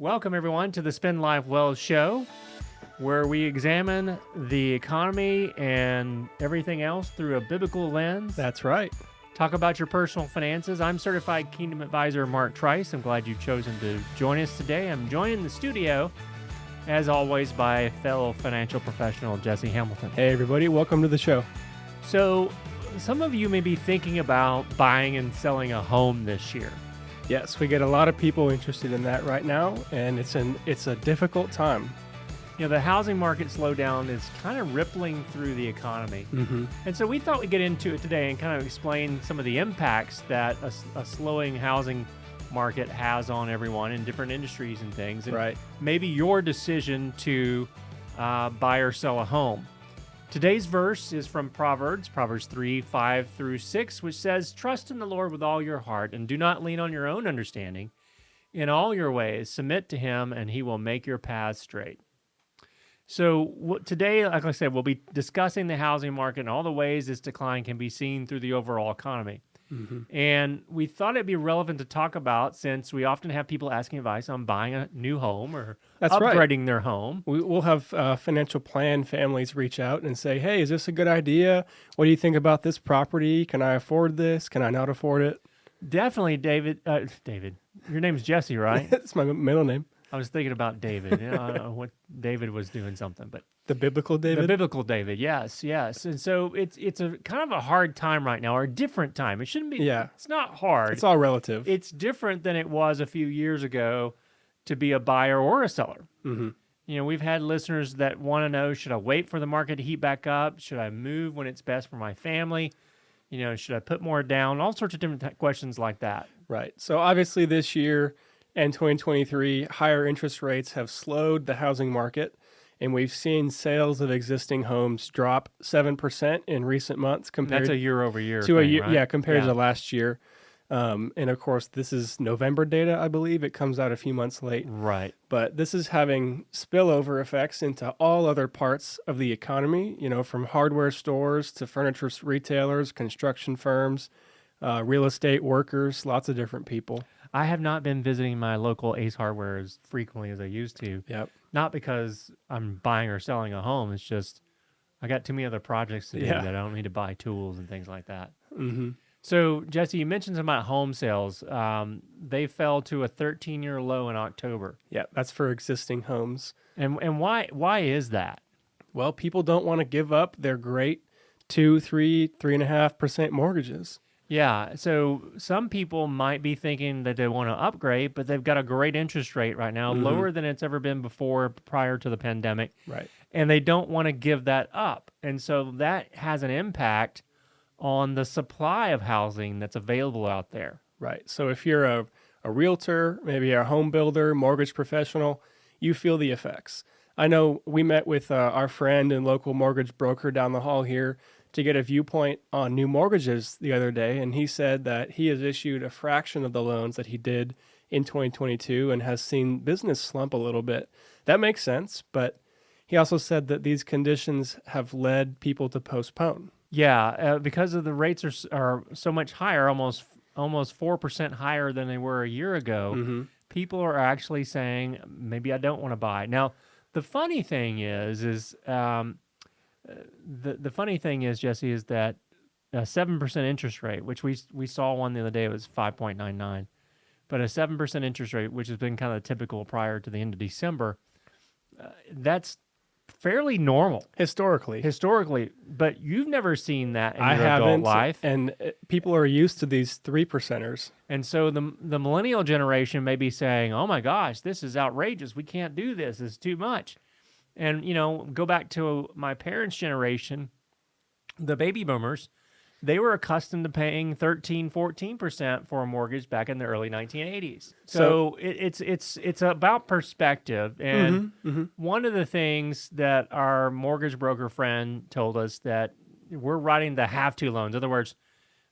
Welcome, everyone, to the Spend Life Well show, where we examine the economy and everything else through a biblical lens. That's right. Talk about your personal finances. I'm Certified Kingdom Advisor Mark Trice. I'm glad you've chosen to join us today. I'm joined in the studio, as always, by fellow financial professional Jesse Hamilton. Hey, everybody. Welcome to the show. So, some of you may be thinking about buying and selling a home this year. Yes, we get a lot of people interested in that right now, and it's a difficult time. You know, the housing market slowdown is kind of rippling through the economy. Mm-hmm. And so we thought we'd get into it today and kind of explain some of the impacts that a slowing housing market has on everyone in different industries and things. And Right. maybe your decision to buy or sell a home. Today's verse is from Proverbs 3:5-6, which says, "Trust in the Lord with all your heart and do not lean on your own understanding. In all your ways, submit to him and he will make your paths straight." So today, like I said, we'll be discussing the housing market and all the ways this decline can be seen through the overall economy. Mm-hmm. And we thought it'd be relevant to talk about since we often have people asking advice on buying a new home or That's right. upgrading their home. We'll have financial plan families reach out and say, "Hey, is this a good idea? What do you think about this property? Can I afford this? Can I not afford it?" Definitely, David. David, your name's Jesse, right? It's my middle name. I was thinking about David. I don't know what David was doing something, but The biblical David. the biblical David, yes. And so it's a kind of a hard time right now, or a different time. It shouldn't be. Yeah. It's not hard. It's all relative. It's different than it was a few years ago to be a buyer or a seller. Mm-hmm. You know, we've had listeners that want to know, should I wait for the market to heat back up? Should I move when it's best for my family? You know, should I put more down? All sorts of different questions like that. Right. So obviously this year and 2023, higher interest rates have slowed the housing market, and we've seen sales of existing homes drop 7% in recent months compared That's a year over year to a thing, year. right? Yeah, compared Yeah. to last year. And of course, this is November data, I believe. It comes out a few months late. Right. But this is having spillover effects into all other parts of the economy, you know, from hardware stores to furniture retailers, construction firms, real estate workers, lots of different people. I have not been visiting my local Ace Hardware as frequently as I used to. Yep. Not because I'm buying or selling a home. It's just I got too many other projects to do Yeah. that I don't need to buy tools and things like that. Mm-hmm. So, Jesse, you mentioned something about home sales. They fell to a 13-year low in October. Yeah, that's for existing homes. And why is that? Well, people don't want to give up their great 2, 3, 3.5% mortgages. Yeah, so some people might be thinking that they want to upgrade, but they've got a great interest rate right now, Mhm. lower than it's ever been before prior to the pandemic, Right. and they don't want to give that up. And so that has an impact on the supply of housing that's available out there. Right. So if you're a realtor, maybe a home builder, mortgage professional, you feel the effects. I know we met with our friend and local mortgage broker down the hall here to get a viewpoint on new mortgages the other day, and he said that he has issued a fraction of the loans that he did in 2022 and has seen business slump a little bit. That makes sense, but he also said that these conditions have led people to postpone. Yeah, because of the rates are so much higher, almost 4% higher than they were a year ago. Mm-hmm. People are actually saying, maybe I don't want to buy. Now, the funny thing is the funny thing is, Jesse, is that a 7% interest rate, which we saw one the other day, it was 5.99, but a 7% interest rate, which has been kind of typical prior to the end of December, that's fairly normal historically. But you've never seen that in I your adult haven't, life. and people are used to these 3%ers. And so the millennial generation may be saying, "Oh my gosh, this is outrageous. We can't do this. It's too much." And, you know, go back to my parents' generation, the baby boomers, they were accustomed to paying 13, 14% for a mortgage back in the early 1980s. So it's about perspective. And one of the things that our mortgage broker friend told us that we're writing the have-to loans. In other words,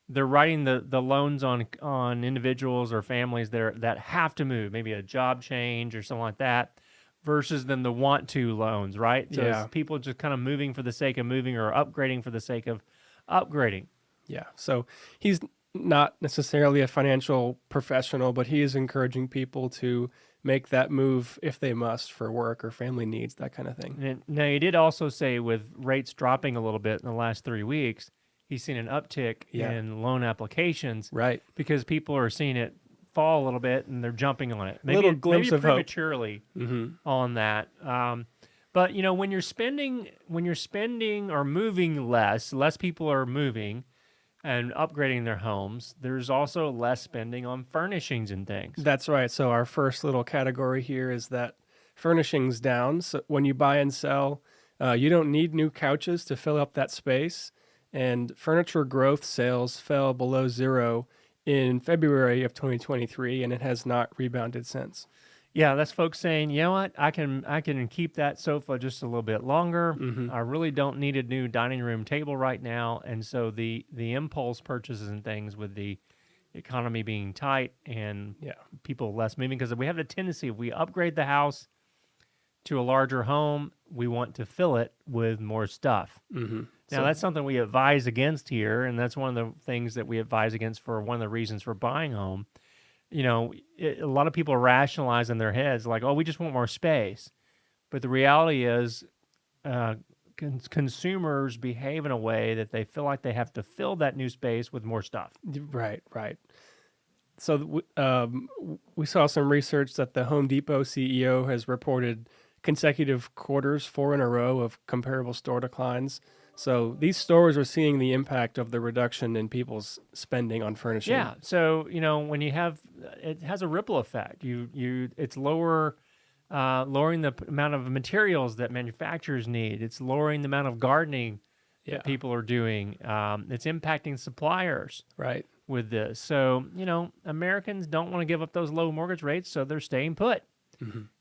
they're writing the loans on individuals or families that have to move, maybe a job change or something like that, versus than the want to loans, right? So Yeah. it's people just kind of moving for the sake of moving or upgrading for the sake of upgrading. Yeah. So he's not necessarily a financial professional, but he is encouraging people to make that move if they must for work or family needs, that kind of thing. Now, he did also say with rates dropping a little bit in the last 3 weeks, he's seen an uptick Yeah. in loan applications Right. because people are seeing it fall a little bit and they're jumping on it. Little glimpse maybe of hope. prematurely on that. But when you're spending or moving less people are moving and upgrading their homes. There's also less spending on furnishings and things. That's right. So our first little category here is that furnishings down. So when you buy and sell, you don't need new couches to fill up that space. And furniture growth sales fell below zero in February of 2023, and it has not rebounded since. Yeah, that's folks saying, you know what, I can keep that sofa just a little bit longer. I really don't need a new dining room table right now, and so the impulse purchases and things with the economy being tight and Yeah. people less moving, because we have a tendency, if we upgrade the house to a larger home, we want to fill it with more stuff. Now, that's something we advise against here, and that's one of the things that we advise against for one of the reasons for buying home. A lot of people rationalize in their heads like, oh, we just want more space. But the reality is consumers behave in a way that they feel like they have to fill that new space with more stuff. Right, right. So we saw some research that the Home Depot CEO has reported consecutive quarters, 4 in a row, of comparable store declines. So these stores are seeing the impact of the reduction in people's spending on furnishing. Yeah. So, when you have, it has a ripple effect. It's lowering the amount of materials that manufacturers need. It's lowering the amount of gardening that people are doing. It's impacting suppliers Right. with this. So, Americans don't want to give up those low mortgage rates, so they're staying put.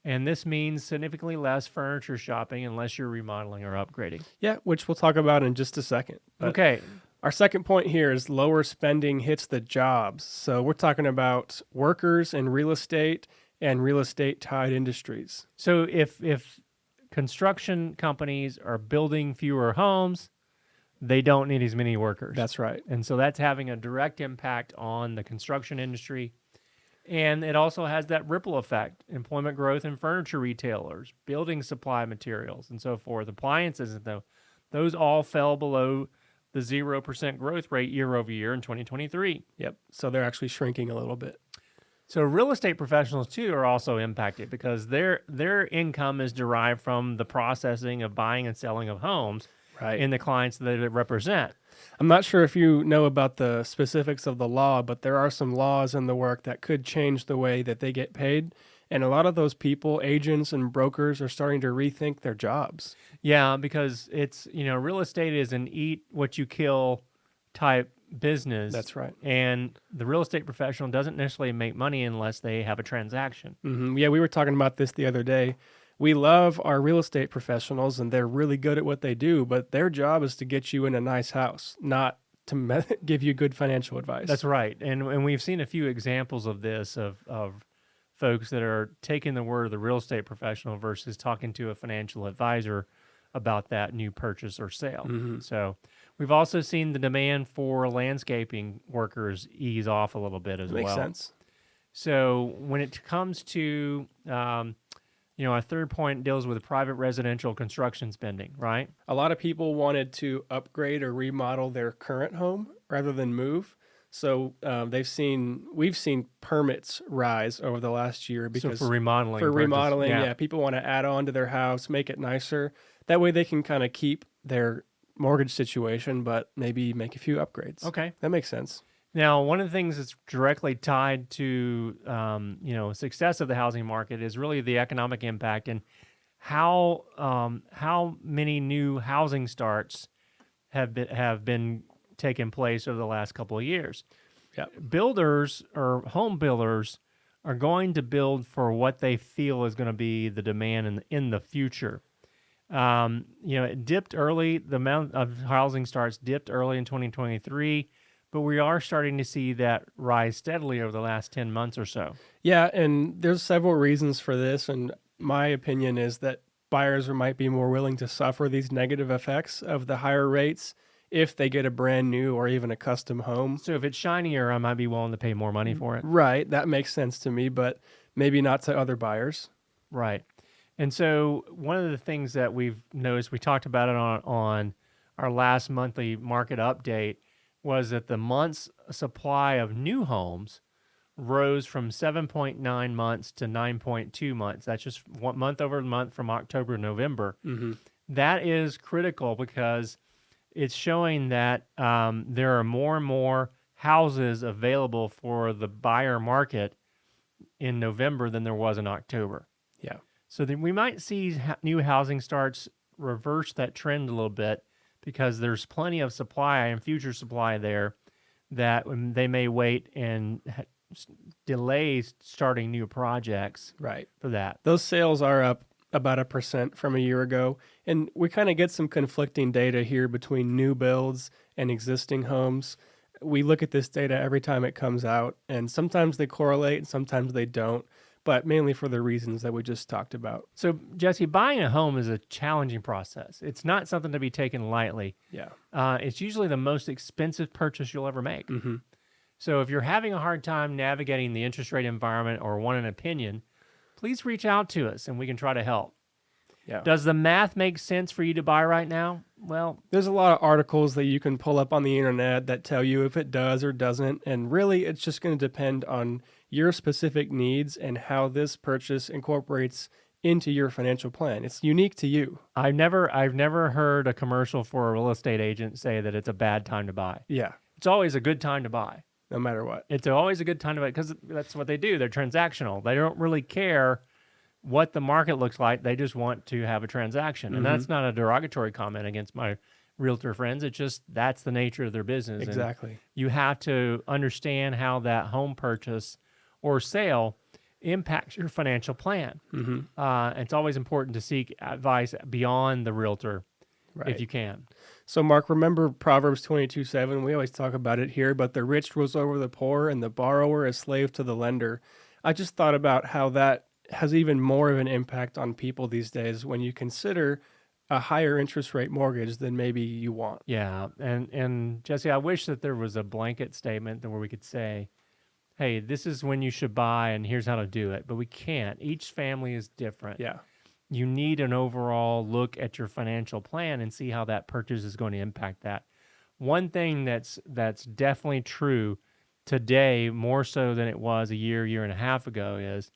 And this means significantly less furniture shopping unless you're remodeling or upgrading. Yeah, which we'll talk about in just a second. But Okay. our second point here is lower spending hits the jobs. So we're talking about workers in real estate and real estate tied industries. So if construction companies are building fewer homes, they don't need as many workers. That's right. And so that's having a direct impact on the construction industry. And it also has that ripple effect, employment growth in furniture retailers, building supply materials, and so forth. Appliances, though, those all fell below the 0% growth rate year over year in 2023. Yep. So they're actually shrinking a little bit. So real estate professionals, too, are also impacted because their income is derived from the processing of buying and selling of homes Right. and the clients that they represent. I'm not sure if you know about the specifics of the law, but there are some laws in the work that could change the way that they get paid. And a lot of those people, agents and brokers, are starting to rethink their jobs. Yeah, because it's, real estate is an eat what you kill type business. That's right. And the real estate professional doesn't necessarily make money unless they have a transaction. Yeah, we were talking about this the other day. We love our real estate professionals, and they're really good at what they do, but their job is to get you in a nice house, not to give you good financial advice. That's right. And we've seen a few examples of this, of folks that are taking the word of the real estate professional versus talking to a financial advisor about that new purchase or sale. So we've also seen the demand for landscaping workers ease off a little bit as well. Makes sense. So when it comes to, our third point deals with private residential construction spending, right? A lot of people wanted to upgrade or remodel their current home rather than move. So we've seen permits rise over the last year because so for remodeling. yeah, people want to add on to their house, make it nicer. That way they can kind of keep their mortgage situation, but maybe make a few upgrades. Okay. That makes sense. Now, one of the things that's directly tied to, success of the housing market is really the economic impact and how many new housing starts have been taking place over the last couple of years. Yeah. Builders or home builders are going to build for what they feel is going to be the demand in the future. It dipped early. The amount of housing starts dipped early in 2023. But we are starting to see that rise steadily over the last 10 months or so. Yeah, and there's several reasons for this, and my opinion is that buyers might be more willing to suffer these negative effects of the higher rates if they get a brand new or even a custom home. So if it's shinier, I might be willing to pay more money for it. Right, that makes sense to me, but maybe not to other buyers. Right. And so one of the things that we've noticed, we talked about it on our last monthly market update, was that the month's supply of new homes rose from 7.9 months to 9.2 months. That's just one month over month from October to November. Mm-hmm. That is critical because it's showing that there are more and more houses available for the buyer market in November than there was in October. Yeah. So then we might see new housing starts reverse that trend a little bit because there's plenty of supply and future supply there that they may wait and delay starting new projects Right. for that. Those sales are up about 1% from a year ago. And we kind of get some conflicting data here between new builds and existing homes. We look at this data every time it comes out, and sometimes they correlate and sometimes they don't, but mainly for the reasons that we just talked about. So, Jesse, buying a home is a challenging process. It's not something to be taken lightly. Yeah. It's usually the most expensive purchase you'll ever make. Mm-hmm. So if you're having a hard time navigating the interest rate environment or want an opinion, please reach out to us and we can try to help. Yeah. Does the math make sense for you to buy right now? Well, there's a lot of articles that you can pull up on the internet that tell you if it does or doesn't. And really, it's just going to depend on your specific needs and how this purchase incorporates into your financial plan. It's unique to you. I've never heard a commercial for a real estate agent say that it's a bad time to buy. Yeah. It's always a good time to buy. No matter what. It's always a good time to buy because that's what they do. They're transactional. They don't really care what the market looks like. They just want to have a transaction. And that's not a derogatory comment against my realtor friends. It's just that's the nature of their business. Exactly. And you have to understand how that home purchase or sale impacts your financial plan. It's always important to seek advice beyond the realtor if you can. So, Mark, remember Proverbs 22:7? We always talk about it here, but the rich rules over the poor and the borrower is slave to the lender. I just thought about how that has even more of an impact on people these days when you consider a higher interest rate mortgage than maybe you want. Yeah. And Jesse, I wish that there was a blanket statement where we could say, hey, this is when you should buy and here's how to do it. But we can't. Each family is different. Yeah. You need an overall look at your financial plan and see how that purchase is going to impact that. One thing that's definitely true today, more so than it was a year and a half ago, is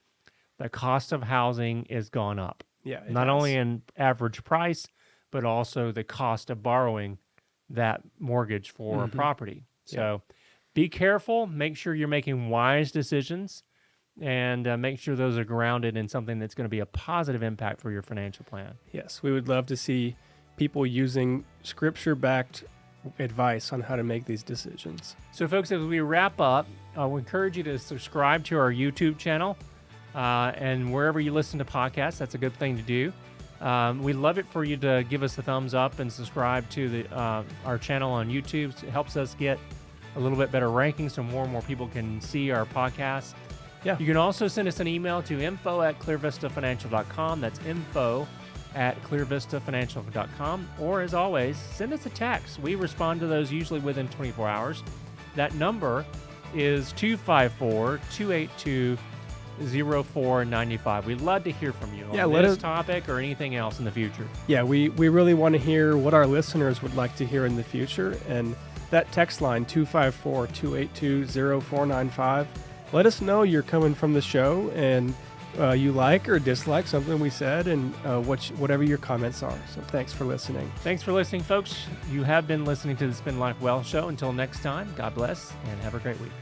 the cost of housing has gone up. Yeah. Not only in average price, but also the cost of borrowing that mortgage for a property. So be careful. Make sure you're making wise decisions. And make sure those are grounded in something that's going to be a positive impact for your financial plan. Yes, we would love to see people using scripture-backed advice on how to make these decisions. So, folks, as we wrap up, we encourage you to subscribe to our YouTube channel. And wherever you listen to podcasts, that's a good thing to do. We'd love it for you to give us a thumbs up and subscribe to our channel on YouTube. It helps us get a little bit better rankings so more and more people can see our podcasts. Yeah. You can also send us an email to info@clearvistafinancial.com. That's info@clearvistafinancial.com. Or, as always, send us a text. We respond to those usually within 24 hours. That number is 254-282-0495. We'd love to hear from you on this topic or anything else in the future. Yeah, we really want to hear what our listeners would like to hear in the future. And that text line, 254-282-0495, let us know you're coming from the show and you like or dislike something we said and whatever your comments are. So thanks for listening. Thanks for listening, folks. You have been listening to the Spend Life Well Show. Until next time, God bless and have a great week.